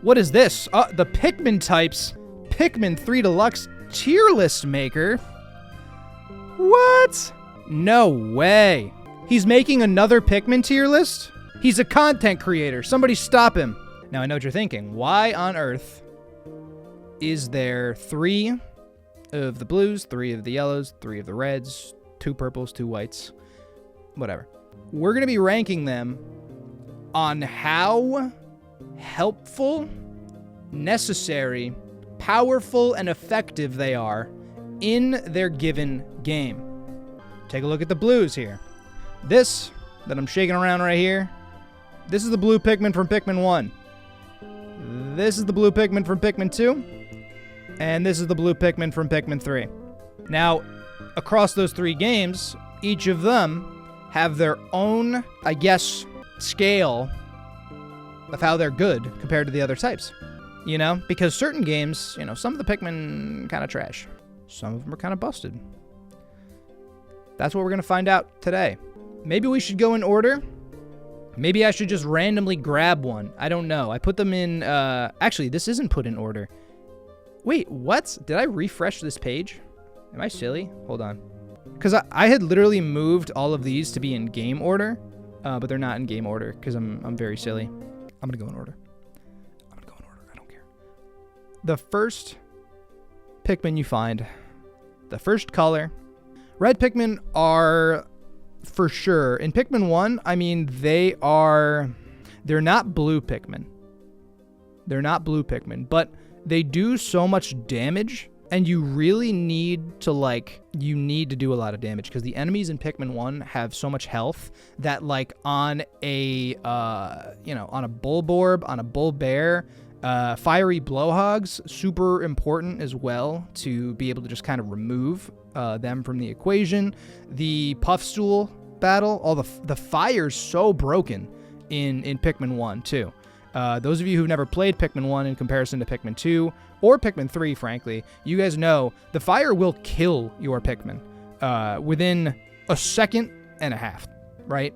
What is this? The Pikmin types. Pikmin 3 Deluxe tier list maker? What? No way. He's making another Pikmin tier list? He's a content creator. Somebody stop him. Now I know what you're thinking. Why on earth is there 3 of the blues, 3 of the yellows, 3 of the reds, 2 purples, 2 whites, whatever. We're going to be ranking them on how helpful, necessary, powerful, and effective they are in their given game. Take a look at the blues here. This that I'm shaking around right here, this is the blue Pikmin from Pikmin 1. This is the blue Pikmin from Pikmin 2. And this is the blue Pikmin from Pikmin 3. Now, across those 3 games, each of them have their own, I guess, scale of how they're good compared to the other types. You know, because certain games, you know, some of the Pikmin kind of trash. Some of them are kind of busted. That's what we're going to find out today. Maybe we should go in order. Maybe I should just randomly grab one. I don't know. I put them in, actually, this isn't put in order. Wait, what? Did I refresh this page? Am I silly? Hold on. Because I had literally moved all of these to be in game order, but they're not in game order because I'm very silly. I'm going to go in order. I don't care. The first Pikmin you find, the first color, red Pikmin are for sure. In Pikmin 1, I mean, they're not blue Pikmin. They're not blue Pikmin, but they do so much damage, and you really need to, do a lot of damage, because the enemies in Pikmin 1 have so much health that, on a, on a Bulborb, on a Bulbear, fiery Blowhogs, super important as well to be able to just kind of remove them from the equation. The Puffstool battle, all the fire's so broken in Pikmin 1 too. Those of you who've never played Pikmin 1 in comparison to Pikmin 2 or Pikmin 3, frankly, you guys know the fire will kill your Pikmin within a second and a half, right?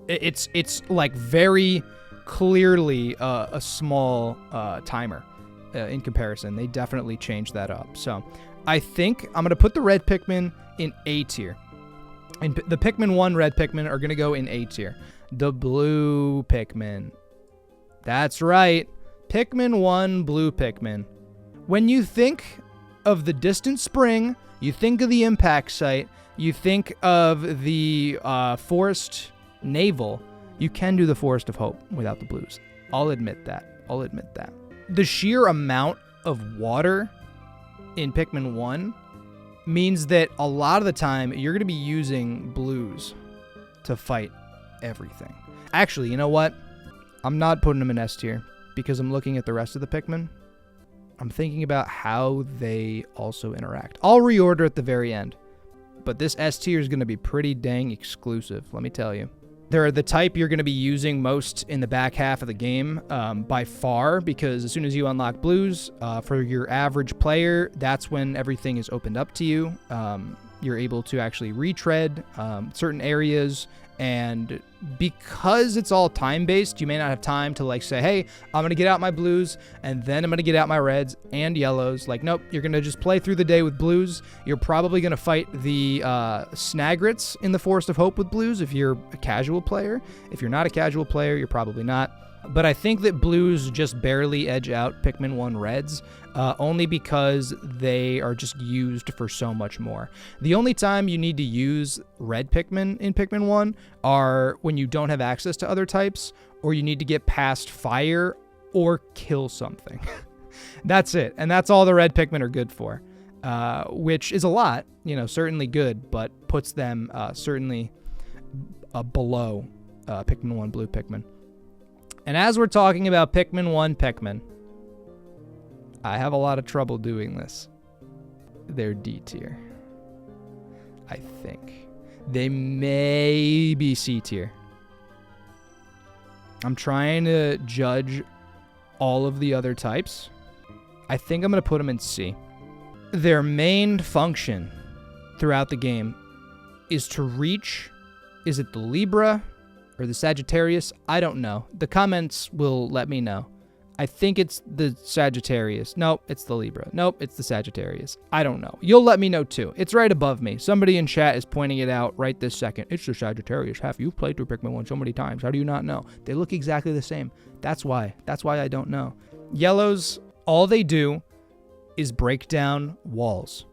It's very clearly a small timer in comparison. They definitely changed that up. So I think I'm going to put the red Pikmin in A tier. And the Pikmin 1 red Pikmin are going to go in A tier. The blue Pikmin. That's right. Pikmin 1 blue Pikmin. When you think of the distant spring, you think of the impact site, you think of the forest navel, you can do the Forest of Hope without the blues. I'll admit that. The sheer amount of water in Pikmin 1 means that a lot of the time you're going to be using blues to fight everything. Actually, you know what? I'm not putting them in S tier because I'm looking at the rest of the Pikmin. I'm thinking about how they also interact. I'll reorder at the very end, but this S tier is going to be pretty dang exclusive, let me tell you. They're the type you're going to be using most in the back half of the game by far, because as soon as you unlock blues, for your average player, that's when everything is opened up to you. You're able to actually retread certain areas, and because it's all time-based, you may not have time to like say, hey, I'm going to get out my blues, and then I'm going to get out my reds and yellows. Like, nope, you're going to just play through the day with blues. You're probably going to fight the Snagrets in the Forest of Hope with blues if you're a casual player. If you're not a casual player, you're probably not. But I think that blues just barely edge out Pikmin 1 reds, only because they are just used for so much more. The only time you need to use red Pikmin in Pikmin 1 are when you don't have access to other types, or you need to get past fire or kill something. That's it. And that's all the red Pikmin are good for, which is a lot, certainly good, but puts them certainly below Pikmin 1 blue Pikmin. And as we're talking about Pikmin 1 Pikmin, I have a lot of trouble doing this. They're D tier. I think. They may be C tier. I'm trying to judge all of the other types. I think I'm going to put them in C. Their main function throughout the game is to reach, is it the Libra or the Sagittarius? I don't know. The comments will let me know. I think it's the Sagittarius. Nope, it's the Libra. Nope, it's the Sagittarius. I don't know. You'll let me know too. It's right above me. Somebody in chat is pointing it out right this second. It's the Sagittarius. You've played through Pikmin 1 so many times. How do you not know? They look exactly the same. That's why. That's why I don't know. Yellows, all they do is break down walls,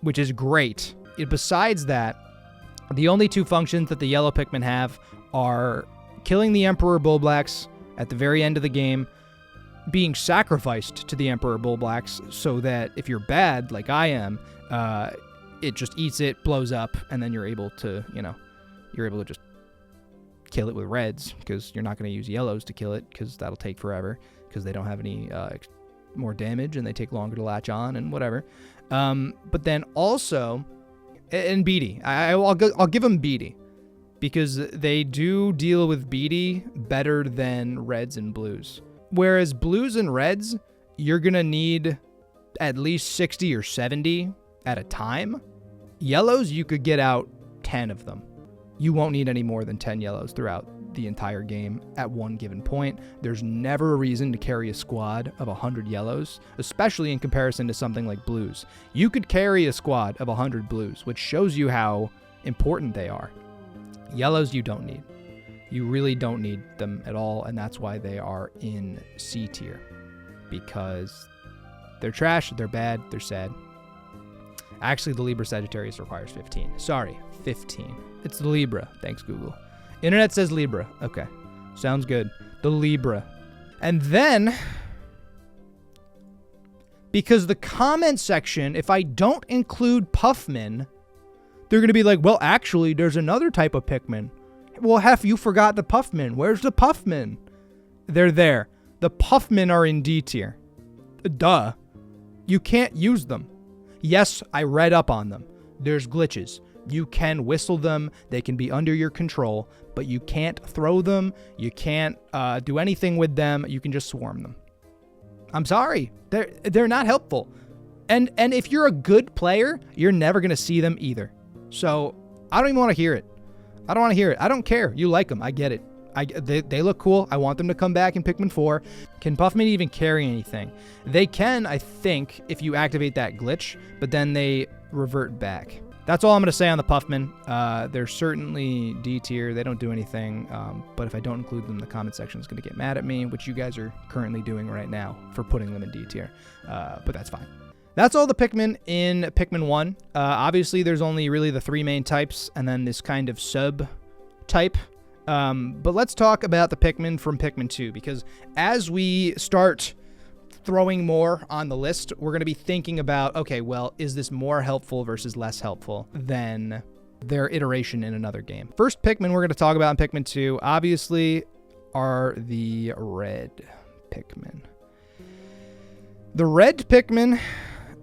which is great. Besides that, the only two functions that the yellow Pikmin have are killing the Emperor Bulblax at the very end of the game, being sacrificed to the Emperor Bulblax so that if you're bad, like I am, it just eats it, blows up, and then you're able to just kill it with reds, because you're not going to use yellows to kill it, because that'll take forever, because they don't have any more damage, and they take longer to latch on, and whatever. But then also, and Beady, I'll give them Beady, because they do deal with Beady better than reds and blues. Whereas blues and reds, you're going to need at least 60 or 70 at a time. Yellows, you could get out 10 of them. You won't need any more than 10 yellows throughout the entire game at one given point. There's never a reason to carry a squad of 100 yellows, especially in comparison to something like blues. You could carry a squad of 100 blues, which shows you how important they are. Yellows, you don't need. You really don't need them at all, and that's why they are in C tier. Because they're trash, they're bad, they're sad. Actually, the Libra Sagittarius requires 15. Sorry, 15. It's the Libra. Thanks, Google. Internet says Libra. Okay, sounds good. The Libra. And then, because the comment section, if I don't include puffmin, they're going to be like, well, actually, there's another type of Pikmin. Well, you forgot the puffmin. Where's the puffmin? They're there. The puffmin are in D tier. Duh. You can't use them. Yes, I read up on them. There's glitches. You can whistle them. They can be under your control, but you can't throw them. You can't do anything with them. You can just swarm them. I'm sorry. They're not helpful. And if you're a good player, you're never going to see them either. So I don't even want to hear it. I don't want to hear it. I don't care. You like them. I get it. They look cool. I want them to come back in Pikmin 4. Can Puffmin even carry anything? They can, I think, if you activate that glitch, but then they revert back. That's all I'm going to say on the Puffmin. They're certainly D tier. They don't do anything, but if I don't include them, the comment section is going to get mad at me, which you guys are currently doing right now for putting them in D tier, but that's fine. That's all the Pikmin in Pikmin 1. Obviously, there's only really the three main types and then this kind of sub-type. But let's talk about the Pikmin from Pikmin 2, because as we start throwing more on the list, we're going to be thinking about, okay, well, is this more helpful versus less helpful than their iteration in another game? First Pikmin we're going to talk about in Pikmin 2, obviously, are the red Pikmin. The red Pikmin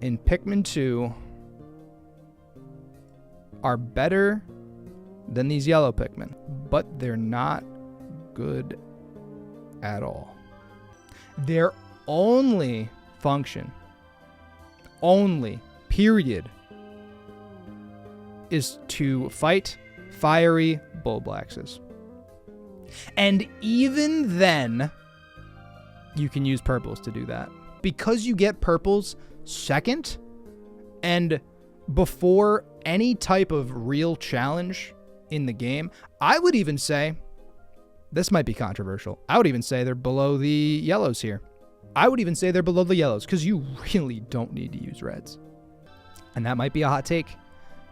in Pikmin 2 are better than these yellow Pikmin, but they're not good at all. Their only function, period, is to fight fiery Bulblaxes. And even then, you can use purples to do that. Because you get purples second, and before any type of real challenge in the game, I would even say, this might be controversial, I would even say they're below the yellows here. I would even say they're below the yellows, because you really don't need to use reds. And that might be a hot take,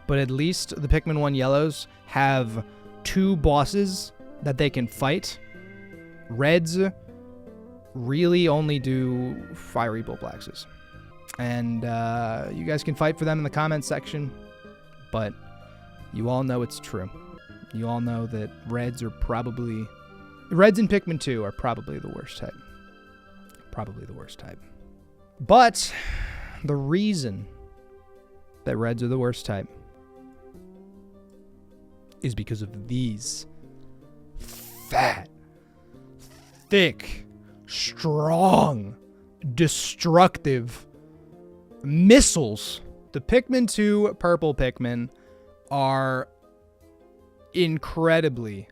but at least the Pikmin 1 yellows have two bosses that they can fight. Reds really only do fiery Bulblaxes. And you guys can fight for them in the comments section, but you all know it's true. You all know that reds in Pikmin 2 are probably the worst type. Probably the worst type. But the reason that reds are the worst type is because of these fat, thick, strong, destructive missiles. The Pikmin 2 purple Pikmin are incredibly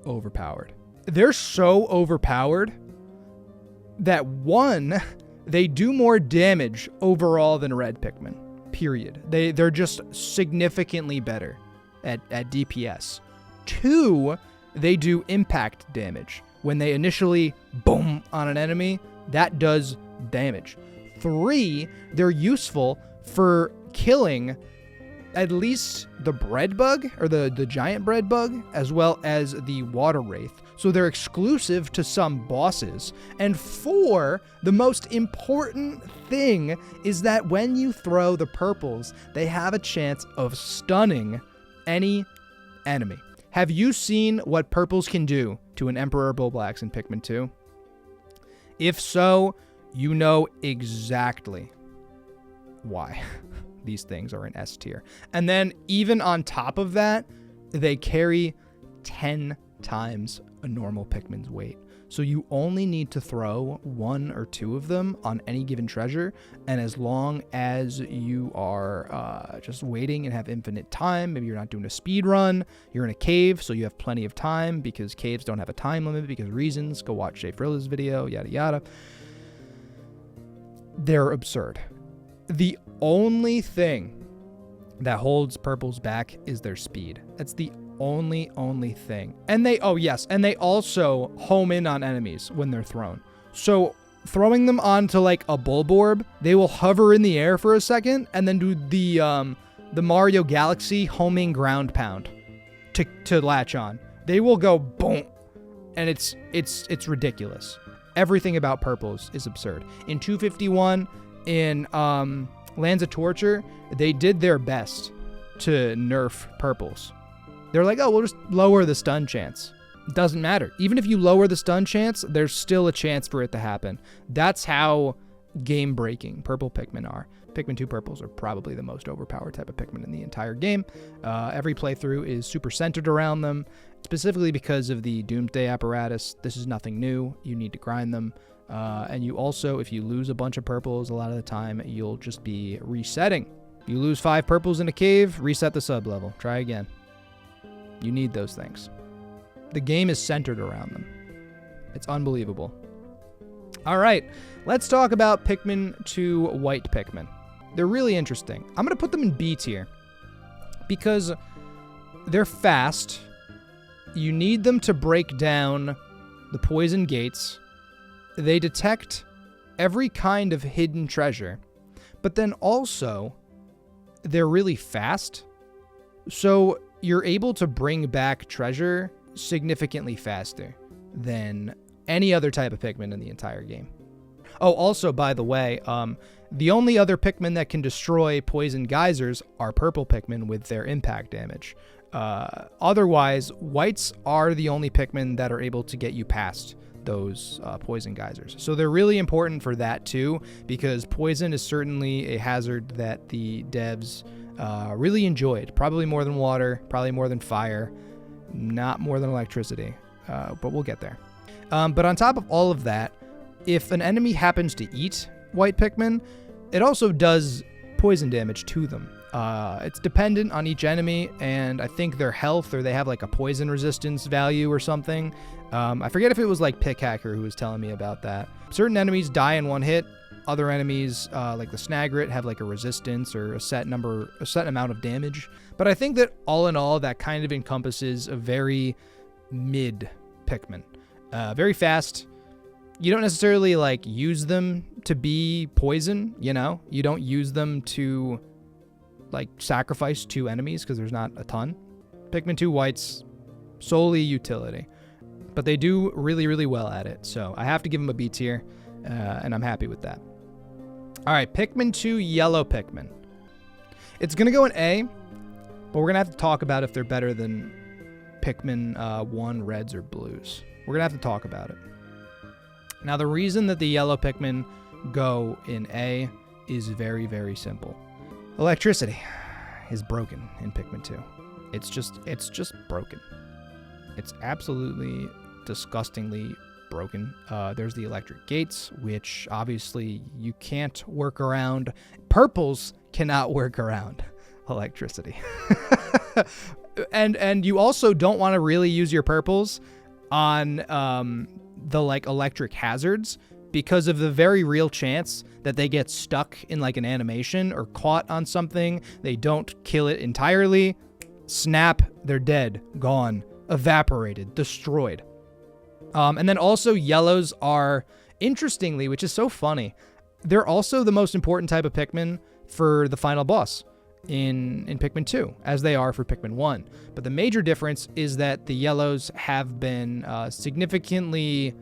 overpowered. They're so overpowered that one, they do more damage overall than red Pikmin, period. They're just significantly better at DPS. 2, they do impact damage. When they initially boom on an enemy, that does damage. 3, they're useful for killing at least the bread bug, or the giant bread bug, as well as the water wraith. So they're exclusive to some bosses. And 4, the most important thing is that when you throw the purples, they have a chance of stunning any enemy. Have you seen what purples can do to an Emperor Bulblax in Pikmin 2? If so, you know exactly why these things are in S tier. And then even on top of that, they carry 10 times a normal Pikmin's weight. So you only need to throw 1 or 2 of them on any given treasure. And as long as you are just waiting and have infinite time, maybe you're not doing a speed run, you're in a cave, so you have plenty of time because caves don't have a time limit because reasons. Go watch Jay Frilla's video, yada, yada. They're absurd. The only thing that holds purples back is their speed. That's the only thing. And they also home in on enemies when they're thrown. So throwing them onto like a bulborb, they will hover in the air for a second and then do the Mario Galaxy homing ground pound to latch on. They will go boom, and it's ridiculous. Everything about purples is absurd. In 251, in Lands of Torture, they did their best to nerf purples. They're like, oh, we'll just lower the stun chance. It doesn't matter. Even if you lower the stun chance, there's still a chance for it to happen. That's how game-breaking purple Pikmin are. Pikmin 2 purples are probably the most overpowered type of Pikmin in the entire game. Every playthrough is super centered around them, specifically because of the Doomsday apparatus. This is nothing new. You need to grind them. And you also, if you lose a bunch of purples, a lot of the time, you'll just be resetting. You lose 5 purples in a cave, reset the sub-level. Try again. You need those things. The game is centered around them. It's unbelievable. All right, let's talk about Pikmin 2 white Pikmin. They're really interesting. I'm going to put them in B tier because they're fast. You need them to break down the poison gates. They detect every kind of hidden treasure, but then also they're really fast. So you're able to bring back treasure significantly faster than any other type of Pikmin in the entire game. Oh, also, by the way, the only other Pikmin that can destroy poison geysers are purple Pikmin with their impact damage. Otherwise, whites are the only Pikmin that are able to get you past those poison geysers. So they're really important for that too, because poison is certainly a hazard that the devs really enjoyed. Probably more than water, probably more than fire, not more than electricity, but we'll get there. But on top of all of that, if an enemy happens to eat white Pikmin, it also does poison damage to them. It's dependent on each enemy, and I think their health, or they have like a poison resistance value or something. I forget if it was like Pick Hacker who was telling me about that. Certain enemies die in one hit. Other enemies, like the Snagrit, have like a resistance or a set amount of damage. But I think that all in all, that kind of encompasses a very mid Pikmin. Very fast. You don't necessarily like use them to be poison, you know? You don't use them to like sacrifice 2 enemies because there's not a ton. Pikmin 2 whites, solely utility. But they do really, really well at it. So I have to give them a B tier, and I'm happy with that. All right, Pikmin 2 yellow Pikmin. It's going to go in A, but we're going to have to talk about if they're better than Pikmin 1 reds or blues. We're going to have to talk about it. Now, the reason that the yellow Pikmin go in A is very, very simple. Electricity is broken in Pikmin 2. It's just broken. It's absolutely disgustingly broken. There's the electric gates, which obviously you can't work around. Purples cannot work around electricity. and you also don't want to really use your purples on the like electric hazards, because of the very real chance that they get stuck in like an animation or caught on something. They don't kill it entirely. Snap, they're dead, gone, evaporated, destroyed. And then also yellows are, interestingly, which is so funny, they're also the most important type of Pikmin for the final boss in Pikmin 2, as they are for Pikmin 1. But the major difference is that the yellows have been significantly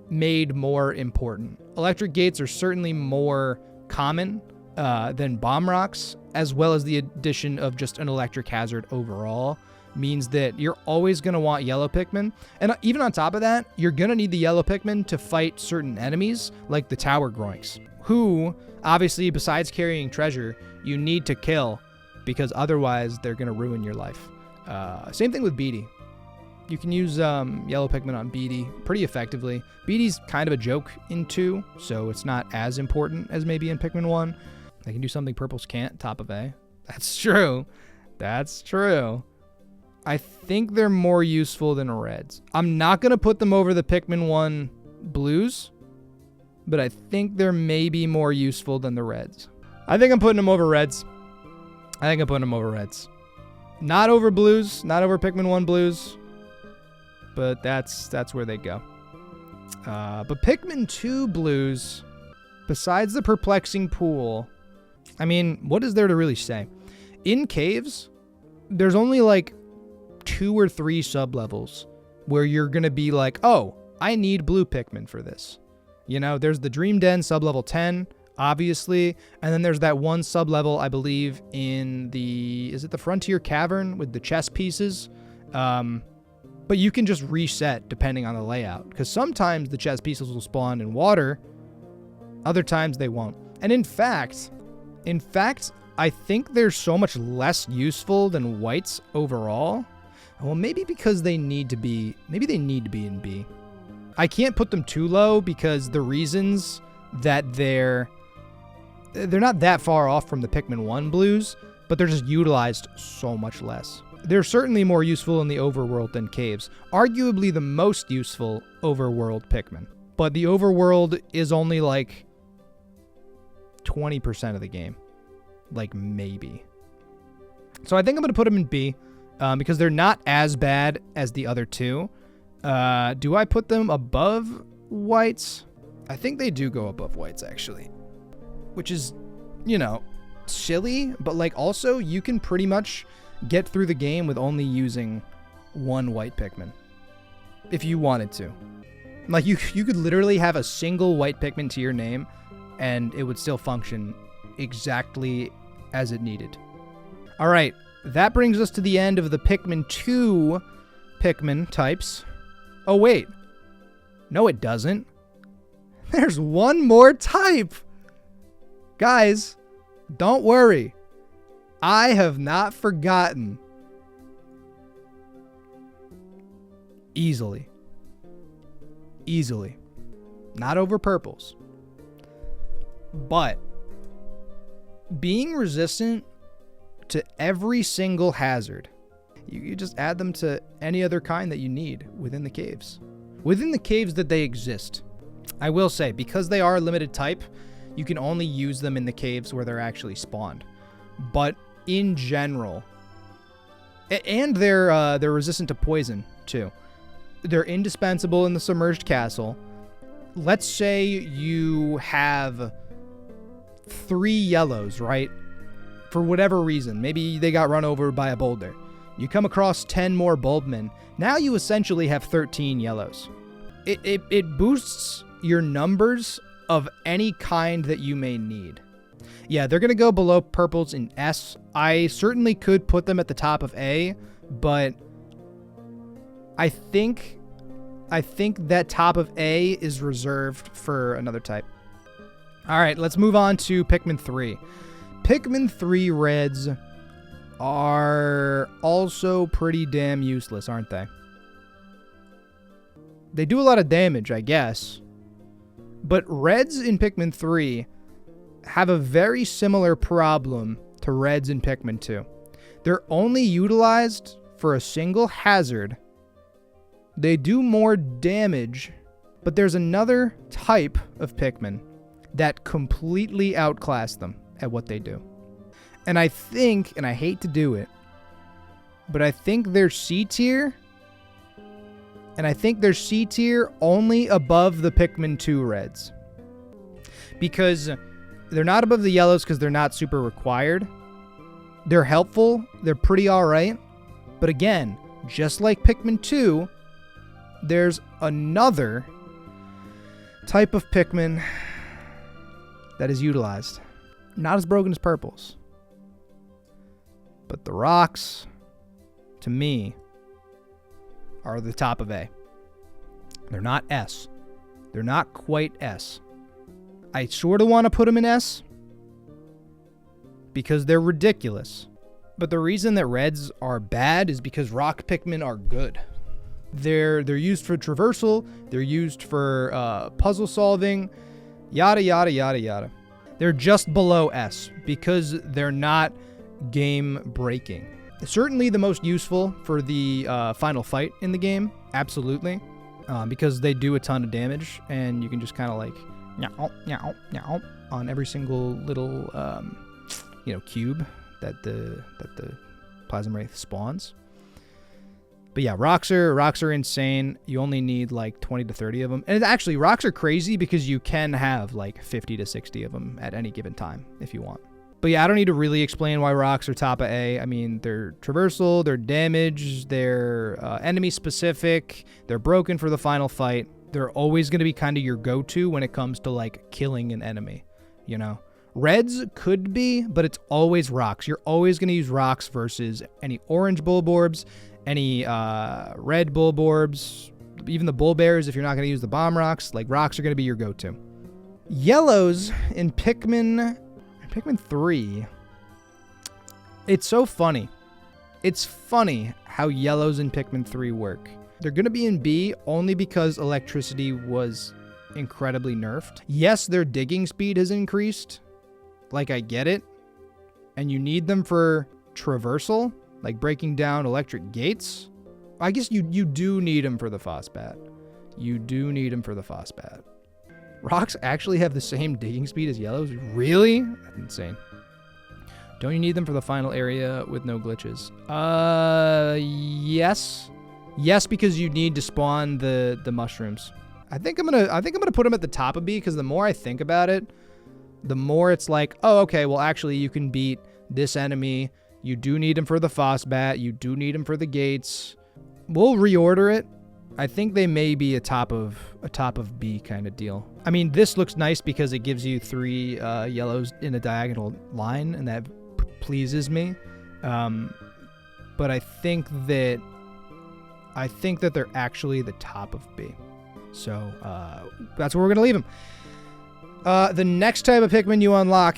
made more important. Electric gates are certainly more common than bomb rocks, as well as the addition of just an electric hazard overall means that you're always going to want yellow Pikmin. And even on top of that, you're going to need the yellow Pikmin to fight certain enemies, like the Tower Groinks, who, obviously, besides carrying treasure, you need to kill, because otherwise they're going to ruin your life. Same thing with Beatty. You can use yellow Pikmin on Beatty pretty effectively. Beatty's kind of a joke in 2, so it's not as important as maybe in Pikmin 1. They can do something purples can't, top of A. That's true. That's true. I think they're more useful than reds. I'm not going to put them over the Pikmin 1 blues, but I think they're maybe more useful than the reds. I think I'm putting them over reds. Not over blues, not over Pikmin 1 blues, but that's where they go. But Pikmin 2 blues, besides the perplexing pool, I mean, what is there to really say? In caves, there's only like 2 or 3 sub-levels where you're going to be like, oh, I need blue Pikmin for this. You know, there's the Dream Den sub-level 10, obviously, and then there's that one sub-level, I believe, in is it the Frontier Cavern with the chess pieces? But you can just reset depending on the layout, because sometimes the chess pieces will spawn in water, other times they won't. And in fact, I think they're so much less useful than whites overall. Well, maybe because they need to be in B. I can't put them too low because the reasons that they're not that far off from the Pikmin 1 blues, but they're just utilized so much less. They're certainly more useful in the overworld than caves. Arguably the most useful overworld Pikmin. But the overworld is only like 20% of the game. Like, maybe. So I think I'm going to put them in B because they're not as bad as the other 2. Do I put them above whites? I think they do go above whites, actually. Which is, you know, silly, but like also you can pretty much get through the game with only using 1 white Pikmin. If you wanted to. Like, you could literally have a single white Pikmin to your name, and it would still function exactly as it needed. All right, that brings us to the end of the Pikmin 2 Pikmin types. Oh, wait. No, it doesn't. There's one more type. Guys, don't worry. I have not forgotten. Easily. Not over purples. But being resistant to every single hazard, you just add them to any other kind that you need within the caves. Within the caves that they exist. I will say, because they are a limited type, you can only use them in the caves where they're actually spawned. But in general, and they're resistant to poison too. They're indispensable in the submerged castle. Let's say you have 3 yellows, right? For whatever reason, maybe they got run over by a boulder. You come across 10 more bulbmin. Now you essentially have 13 yellows. It boosts your numbers of any kind that you may need. Yeah, they're going to go below purples in S. I certainly could put them at the top of A, but I think that top of A is reserved for another type. All right, let's move on to Pikmin 3. Pikmin 3 reds are also pretty damn useless, aren't they? They do a lot of damage, I guess. But reds in Pikmin 3 have a very similar problem to reds in Pikmin 2. They're only utilized for a single hazard. They do more damage, But there's another type of Pikmin that completely outclass them at what they do. And I think, and I hate to do it, but I think they're C tier. And I think they're C tier only above the Pikmin 2 reds. Because they're not above the yellows because they're not super required. They're helpful. They're pretty alright. But again, just like Pikmin 2, there's another type of Pikmin that is utilized. Not as broken as purples. But the rocks, to me, are the top of A. They're not S. They're not quite S. I sort of want to put them in S because they're ridiculous. But the reason that reds are bad is because rock Pikmin are good. They're used for traversal. They're used for puzzle solving. Yada, yada, yada, yada. They're just below S because they're not game breaking. Certainly the most useful for the final fight in the game. Absolutely. Because they do a ton of damage and you can just kind of like meow, meow, meow on every single little cube that the Plasma Wraith spawns. But yeah, rocks are insane. You only need like 20 to 30 of them. And actually, rocks are crazy because you can have like 50 to 60 of them at any given time if you want. But yeah, I don't need to really explain why rocks are top of A. I mean, they're traversal, they're damage, they're enemy specific, they're broken for the final fight. They're always going to be kind of your go-to when it comes to like killing an enemy, you know? Reds could be, but it's always rocks. You're always going to use rocks versus any orange bulborbs, any red bulborbs, even the bull bears if you're not going to use the bomb rocks. Like, rocks are going to be your go-to. Yellows in Pikmin 3. It's so funny. It's funny how yellows in Pikmin 3 work. They're going to be in B only because electricity was incredibly nerfed. Yes, their digging speed has increased. Like, I get it. And you need them for traversal, like breaking down electric gates. I guess you do need them for the Phosbat. You do need them for the Phosbat. Rocks actually have the same digging speed as yellows? Really? That's insane. Don't you need them for the final area with no glitches? Yes. Yes, because you need to spawn the mushrooms. I think I'm gonna put them at the top of B because the more I think about it, the more it's like, oh, okay, well actually you can beat this enemy. You do need them for the Phosbat. You do need them for the gates. We'll reorder it. I think they may be a top of B kind of deal. I mean, this looks nice because it gives you 3 yellows in a diagonal line, and that pleases me. But I think that they're actually the top of B. So that's where we're gonna leave them. The next type of Pikmin you unlock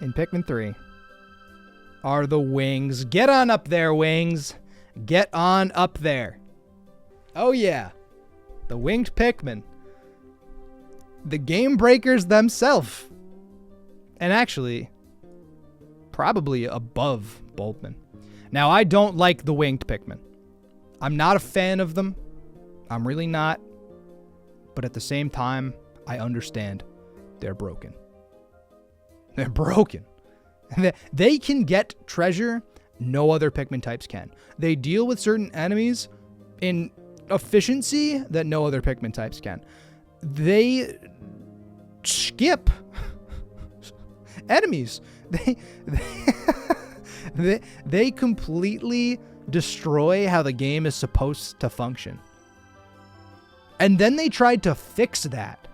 in Pikmin 3 are the wings. Get on up there, wings. Get on up there. Oh yeah. The winged Pikmin. The game breakers themselves. And actually, probably above bulbmin. Now, I don't like the winged Pikmin. I'm not a fan of them. I'm really not. But at the same time, I understand they're broken. They're broken. They can get treasure no other Pikmin types can. They deal with certain enemies in efficiency that no other Pikmin types can. They skip enemies. They completely destroy how the game is supposed to function. And then they tried to fix that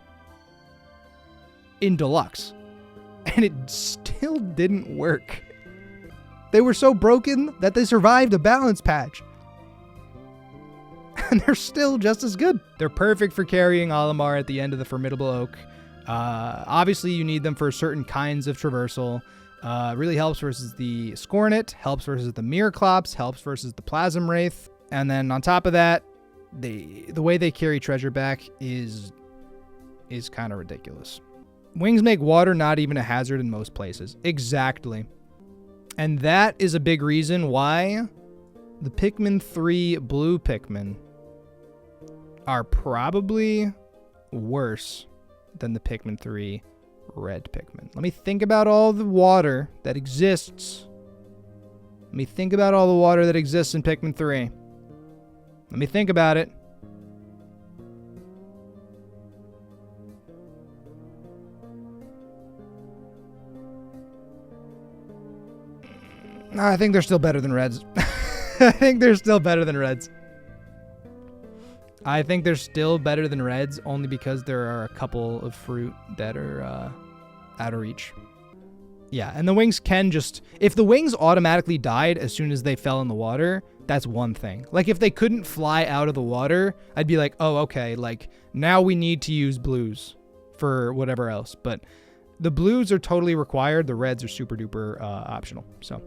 in Deluxe. And it still didn't work. They were so broken that they survived a balance patch. And they're still just as good. They're perfect for carrying Olimar at the end of the Formidable Oak. Obviously, you need them for certain kinds of traversal. Really helps versus the Scornet, helps versus the Miraclops, helps versus the Plasma Wraith. And then on top of that, the way they carry treasure back is kind of ridiculous. Wings make water not even a hazard in most places. Exactly. And that is a big reason why the Pikmin 3 blue Pikmin are probably worse than the Pikmin 3 red Pikmin. Let me think about all the water that exists. Let me think about all the water that exists in Pikmin 3. Let me think about it. I think they're still better than reds. I think they're still better than reds. I think they're still better than reds only because there are a couple of fruit that are out of reach. Yeah, and the wings can just... If the wings automatically died as soon as they fell in the water, that's one thing. Like, if they couldn't fly out of the water, I'd be like, oh, okay, like, now we need to use blues for whatever else. But the blues are totally required. The reds are super duper optional, so...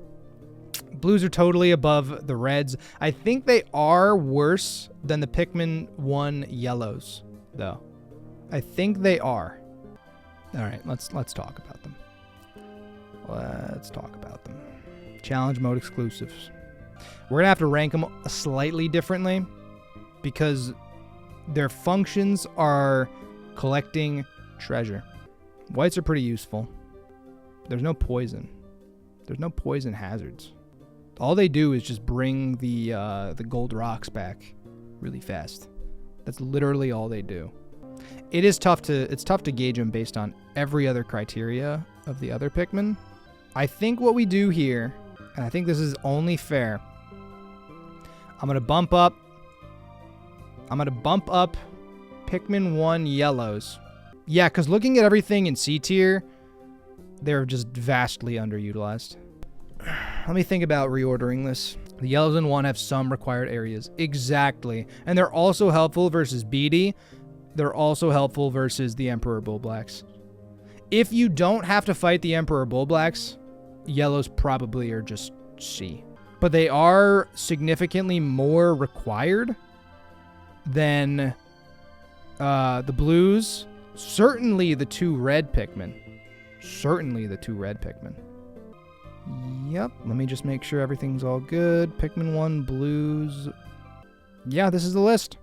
Blues are totally above the reds. I think they are worse than the Pikmin 1 yellows, though. I think they are. All right, let's talk about them. Let's talk about them. Challenge mode exclusives. We're gonna have to rank them slightly differently because their functions are collecting treasure. Whites are pretty useful. There's no poison. There's no poison hazards. All they do is just bring the gold rocks back really fast. That's literally all they do. It's tough to gauge them based on every other criteria of the other Pikmin. I think what we do here, and I think this is only fair, I'm gonna bump up Pikmin 1 yellows. Yeah, because looking at everything in C tier, they're just vastly underutilized. Let me think about reordering this. The yellows in 1 have some required areas. Exactly. And they're also helpful versus BD. They're also helpful versus the Emperor Bullblacks. If you don't have to fight the Emperor Bullblacks, yellows probably are just C. But they are significantly more required than the blues. Certainly the 2 red Pikmin. Certainly the 2 red Pikmin. Yep, let me just make sure everything's all good. Pikmin 1, blues. Yeah, this is the list.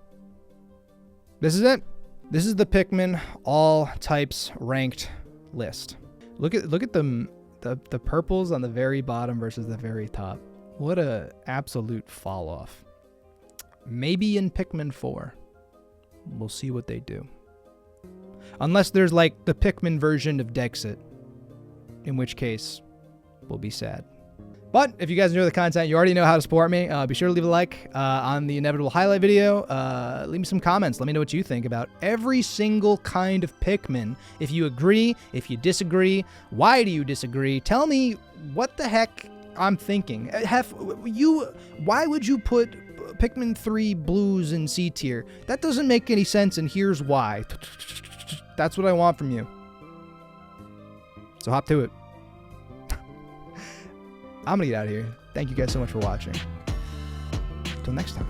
This is it. This is the Pikmin all types ranked list. Look at the purples on the very bottom versus the very top. What a absolute fall off. Maybe in Pikmin 4. We'll see what they do. Unless there's like the Pikmin version of Dexit, in which case we'll be sad. But if you guys enjoy the content, you already know how to support me. Be sure to leave a like on the inevitable highlight video. Leave me some comments. Let me know what you think about every single kind of Pikmin. If you agree, if you disagree, why do you disagree? Tell me what the heck I'm thinking. Why would you put Pikmin 3 blues in C tier? That doesn't make any sense, and here's why. That's what I want from you. So hop to it. I'm gonna get out of here. Thank you guys so much for watching. Until next time.